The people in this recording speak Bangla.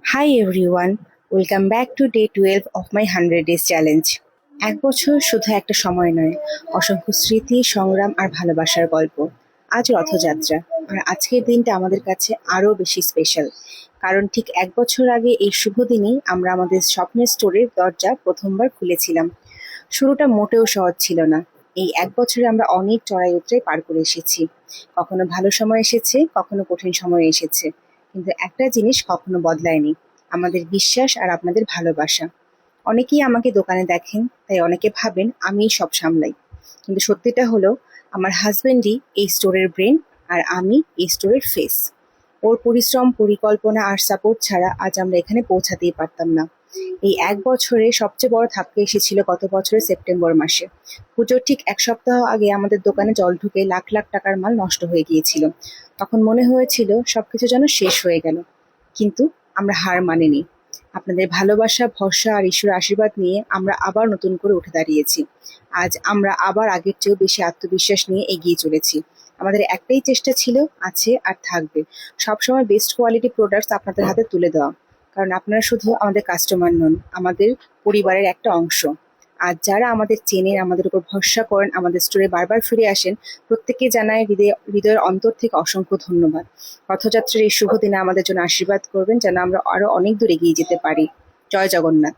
Hi everyone, welcome back to day 12 of my 100 days challenge. এক বছর শুধু একটা সময় নয়, অসংখ্য স্মৃতি, সংগ্রাম আর ভালোবাসার গল্প। আজ রথযাত্রা, আর আজকের দিনটা আমাদের কাছে আরো বেশি স্পেশাল। কারণ ঠিক এক বছর আগে এই শুভ দিনেই আমরা আমাদের স্বপ্নের স্টোরের দরজা প্রথমবার খুলেছিলাম। শুরুটা মোটেও সহজ ছিল না। এই এক বছরে আমরা অনেক চড়াই উতরাই পার করে এসেছি। কখনো ভালো সময় এসেছে, কখনো কঠিন সময় এসেছে, কিন্তু একটা জিনিস কখনো বদলায়নি, আমাদের বিশ্বাস আর আপনাদের ভালোবাসা। অনেকেই আমাকে দোকানে দেখেন, তাই অনেকে ভাবেন আমিই সব সামলাই, কিন্তু সত্যিটা হলো আমার হাজবেন্ডই এই স্টোরের ব্রেন, আর আমি এই স্টোরের ফেস। ওর পরিশ্রম, পরিকল্পনা আর সাপোর্ট ছাড়া আজ আমরা এখানে পৌঁছাতেই পারতাম না। এই এক বছরে সবচেয়ে বড় ধাক্কা এসেছিল গত বছরের সেপ্টেম্বর মাসে। পুজোর ঠিক এক সপ্তাহ আগে আমাদের দোকানে জল ঢুকে লাখ লাখ টাকার মাল নষ্ট হয়ে গিয়েছিল। তখন মনে হয়েছিল সবকিছু যেন শেষ হয়ে গেল, কিন্তু আমরা হার মানিনি। আপনাদের ভালোবাসা, ভরসা আর ঈশ্বরের আশীর্বাদ নিয়ে আমরা আবার নতুন করে উঠে দাঁড়িয়েছি। আজ আমরা আবার আগের চেয়েও বেশি আত্মবিশ্বাস নিয়ে এগিয়ে চলেছি। আমাদের একটাই চেষ্টা ছিল, আছে আর থাকবে, সবসময় বেস্ট কোয়ালিটি প্রোডাক্টস আপনাদের হাতে তুলে দেওয়া। কারণ আপনারা শুধু আমাদের কাস্টমার নন, আমাদের পরিবারের একটা অংশ। আর যারা আমাদের চেনেন, আমাদের উপর ভরসা করেন, আমাদের স্টোরে বারবার ফিরে আসেন, প্রত্যেককে জানায় হৃদয়ের অন্তর থেকে অসংখ্য ধন্যবাদ। রথযাত্রার এই শুভ দিনে আমাদের জন্য আশীর্বাদ করবেন, যেন আমরা আরো অনেক দূর এগিয়ে যেতে পারি। জয় জগন্নাথ।